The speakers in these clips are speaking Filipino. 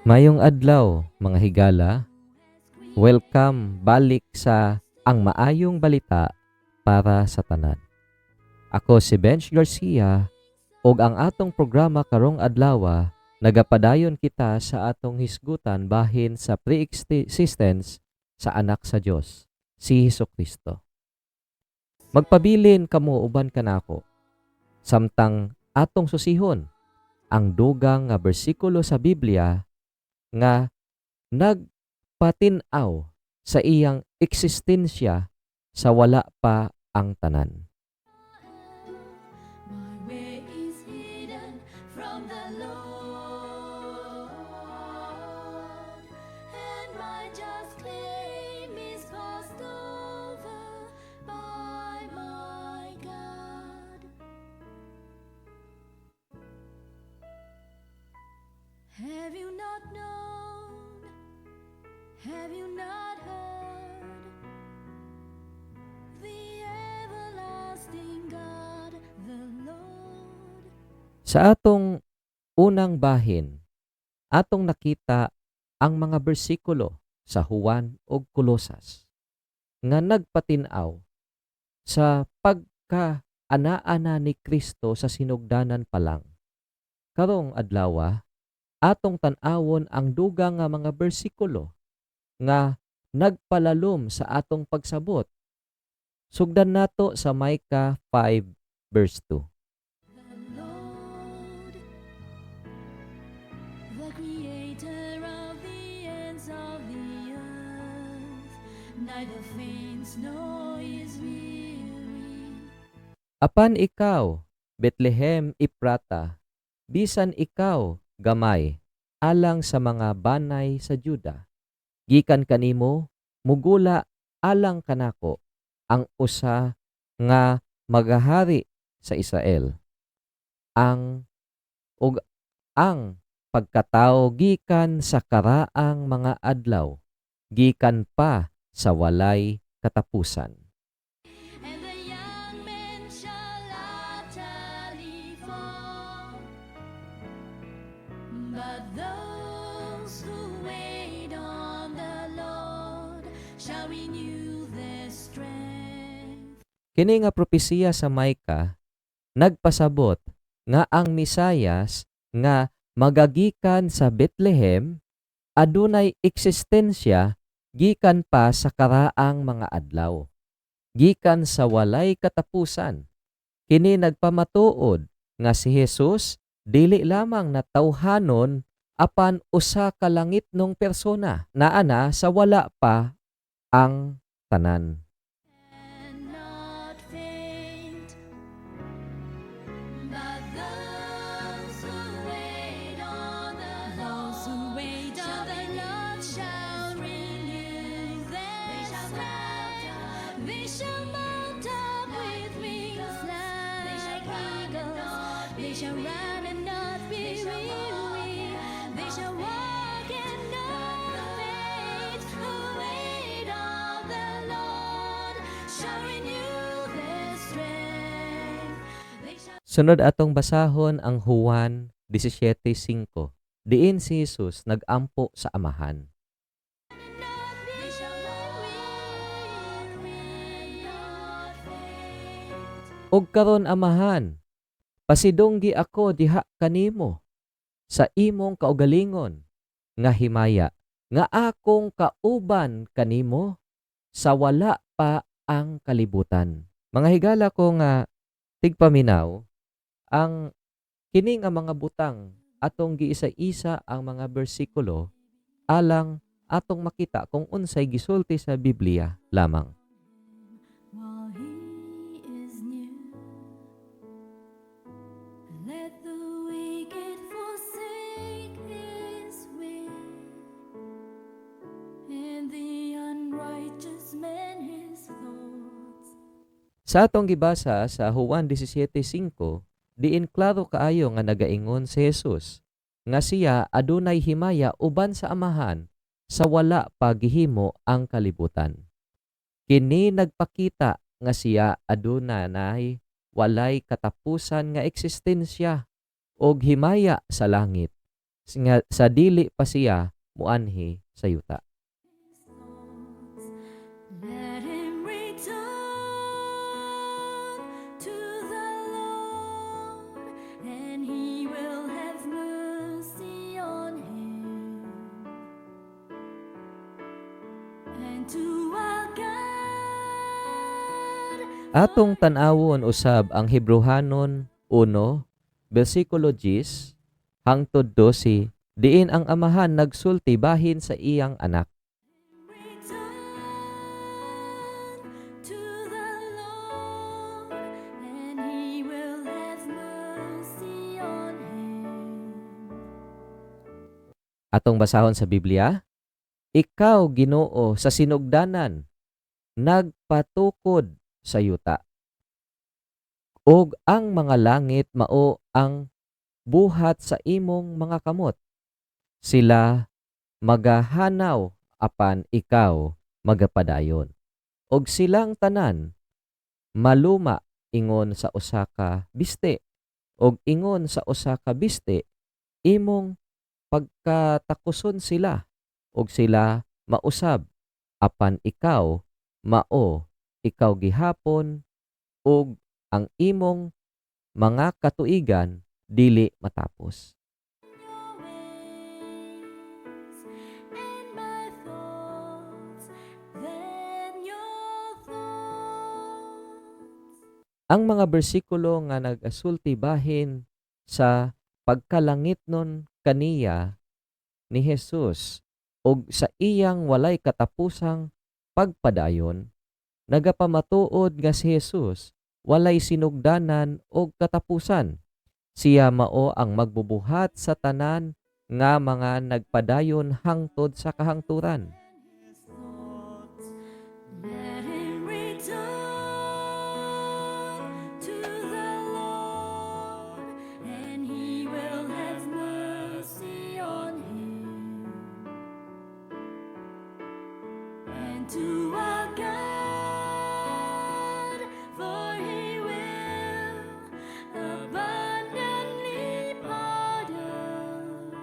Mayong adlaw, mga higala. Welcome balik sa Ang Maayong Balita para sa Tanan. Ako si Bench Garcia ug ang atong programa karong adlaw nagapadayon kita sa atong hisgutan bahin sa pre-existence sa anak sa Dios, si Hesukristo. Magpabilin kamo uban kanako samtang atong susihon ang dugang nga bersikulo sa Biblia nga nagpatinaw sa iyang eksistensya sa wala pa ang tanan. My way is hidden from the Lord, and my just claim is passed over by my God. Have you not known? Have you not heard? The everlasting God, the Lord. Sa atong unang bahin, atong nakita ang mga bersikulo sa Juan ug Kolosas nga nagpatinaw sa pagka-ana-ana ni Kristo sa sinugdanan pa lang. Karong adlaw, atong tan-awon ang dugang nga mga bersikulo nga nagpalalom sa atong pagsabot. Sugdan nato sa Micah 5 verse 2. The Lord, the creator of the ends of the earth, neither faints nor is weary. Apan ikaw, Bethlehem Ephrata, bisan ikaw gamay alang sa mga banay sa Juda. Gikan kanimo mugula alang kanako ang usa nga magahari sa Israel. Ang pagkatao gikan sa karaang mga adlaw, gikan pa sa walay katapusan. And the young men shall utterly fall, but those who wait on the Lord shall renew their strength. Kini nga propesiya sa Micah nagpasabot nga ang Misayas nga magagikan sa Bethlehem adunay eksistensya gikan pa sa karaang mga adlaw, gikan sa walay katapusan. Kini nagpamatuod nga si Jesus dili lamang na tawhanon apan usa ka langitnong persona naana sa wala pa ang tanan. And not faint, but those who wait on the Lord shall renew their strength. They shall mount up with wings like eagles. They shall run and not be weary. They shall walk and not faint. Who wait on the Lord shall renew their strength. They shall Sunod atong basahon ang Juan 17:5. Diin si Jesus nagampo sa Amahan. not be weary, not faint. Og karon Amahan, pasidunggi ako diha kanimo sa imong kaugalingon nga himaya nga akong kauban kanimo sa wala pa ang kalibutan. Mga higala ko nga tigpaminaw, ang kini nga mga butang atong giisa-isa ang mga bersikulo alang atong makita kung unsay gisulti sa Biblia lamang. While he is near, let the wicked forsake his way, and the unrighteous man his thoughts. Sa atong gibasa sa Juan 17:5, diin klaro kaayo nga nagaingon si Jesus nga siya adunay himaya uban sa Amahan sa wala pa gihimo ang kalibutan. Kini nagpakita nga siya adunay walay katapusan nga eksistensya og himaya sa langit. sa dili pa siya muanhi sa yuta. Let him return to the Lord, and He will have mercy on him. And to our God, Atong tan-awon usab ang Hebrehanon 1, bersikulo 10 hangtod 12, diin ang amahan nagsulti bahin sa iyang anak. return to the Lord, and He will have mercy on him. Atong basahon sa Biblia, ikaw Ginoo sa sinugdanan nagpatukod sa yuta. Og ang mga langit mao ang buhat sa imong mga kamot. Sila magahanaw apan ikaw magapadayon. Og silang tanan maluma ingon sa usa ka biste. Og ingon sa usa ka biste imong pagkatakuson sila. Og sila mausab apan ikaw ikaw gihapon og ang imong mga katuigan dili matapos. Your ways and my thoughts than your thoughts. Ang mga bersikulo nga nag-asulti bahin sa pagkalangitnon kaniya ni Jesus ug sa iyang walay katapusang pagpadayon, nagapamatuod nga si Jesus walay sinugdanan og katapusan. Siya mao ang magbubuhat sa tanan nga mga nagpadayon hangtod sa kahangturan. Let him return to the Lord, and He will have mercy on him. And to our God, for He will abundantly pardon.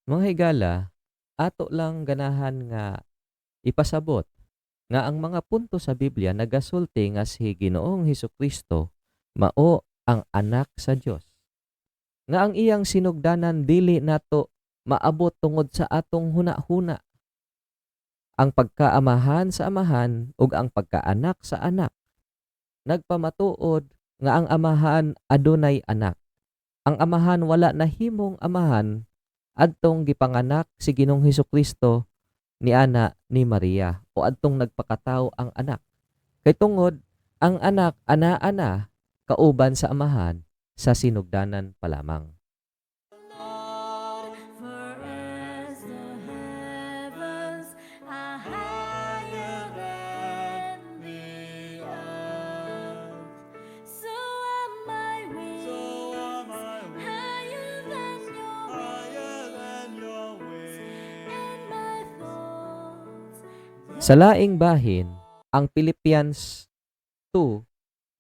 Mga higala, ato lang ganahan nga ipasabot nga ang mga punto sa Biblia nagasulti nga si Ginoong Hesukristo mao ang anak sa Dios. Nga ang iyang sinugdanan dili nato maabot tungod sa atong huna-huna. Ang pagkaamahan sa amahan ug ang pagkaanak sa anak. Nagpamatuod nga ang amahan adunay anak. Ang amahan wala nahimong amahan adtong gipanganak si Ginoong Hesukristo ni ana ni Maria o adtong nagpakatawo ang anak. Kay tungod ang anak ana-ana kauban sa amahan sa sinugdanan pa lamang. Lord, for as the heavens are higher than the earth, so are my ways higher than your ways, and my thoughts Sa laing bahin, ang Philippians 2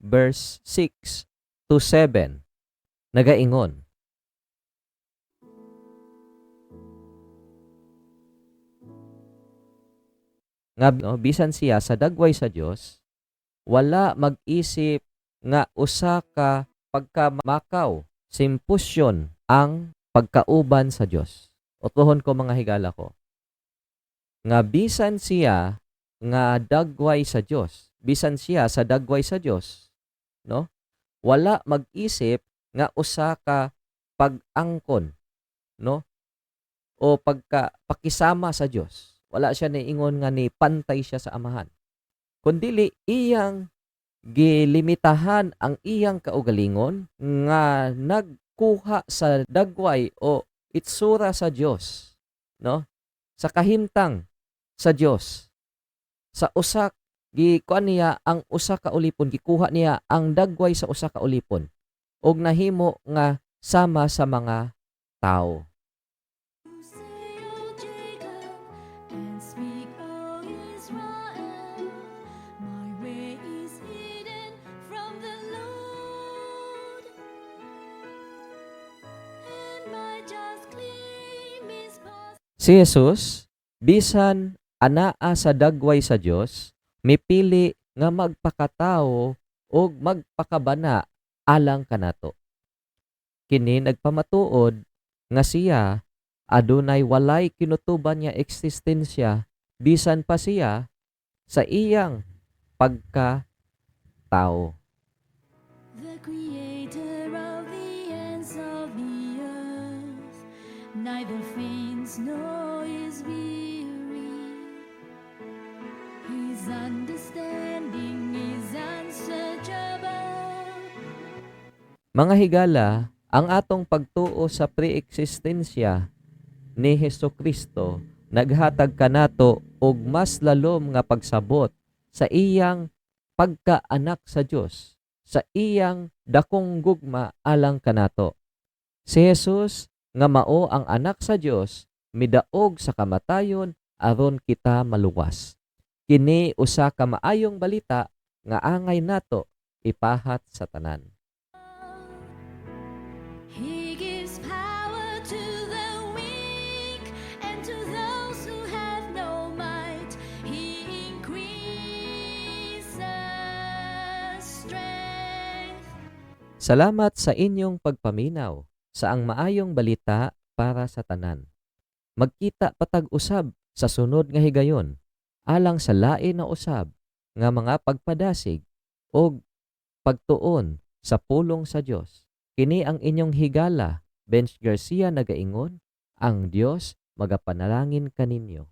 verse 6 to 7 nagaingon, nga bisan siya sa dagway sa Dios wala mag-isip nga usa ka pagkamakaw simpusyon ang pagkauban sa Dios. Utuhon ko mga higala ko. Nga bisan siya nga dagway sa Dios, bisan siya sa dagway sa Dios, no? Wala mag-isip nga usa ka pag-angkon, no? O pakisama sa Dios. Wala siya niingon nga ni pantay siya sa amahan. Kundili iyang gilimitahan ang iyang kaugalingon nga nagkuha sa dagway o itsura sa Dios, no? Sa kahimtang sa Dios. Sa usa gikuan niya ang usa ka ulipon, gikuha niya ang dagway sa usa ka ulipon og nahimo nga sama sa mga tao. say, O Jacob, and speak, O Israel. My way is hidden from the Lord, and my just Si Jesus, bisan anaa sa dagway sa Dios, mipili nga magpakatao o magpakabana alang kanato. Kini nagpamatuod nga siya adunay walay kinutuban nga eksistensya bisan pa siya sa iyang pagka-tao. The creator of the ends of the earth neither faints nor is weary. His understanding is unsearchable. Mga higala, ang atong pagtuo sa pre-eksistensya ni Hesukristo naghatag kanato og mas lalom nga pagsabot sa iyang pagkaanak sa Dios, sa iyang dakong gugma alang kanato. Si Jesus nga mao ang anak sa Dios midaog sa kamatayon aron kita maluwas. Kini usa ka maayong balita nga angay nato ipahat sa tanan. He gives power to the weak, and to those who have no might, He increases strength. Salamat sa inyong pagpaminaw sa ang maayong balita para sa tanan. Magkita patag usab sa sunod nga higayon alang sa lain na usab nga mga pagpadasig o pagtuon sa pulong sa Dios. Kini ang inyong higala, Benj Garcia nagaingon, ang Dios magapanalangin kaninyo.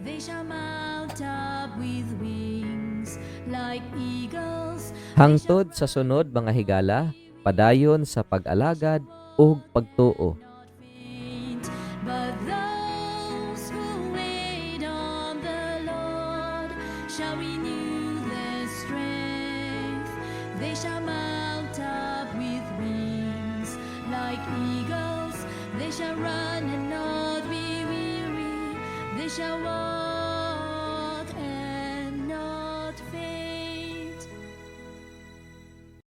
They shall mount up with wings like eagles. Hangtod sa sunod mga higala, padayon sa pag-alagad ug pagtuo. Not faint, but those who wait on the Lord shall renew their strength. They shall mount up with wings like eagles. They shall run and not be weary. They shall walk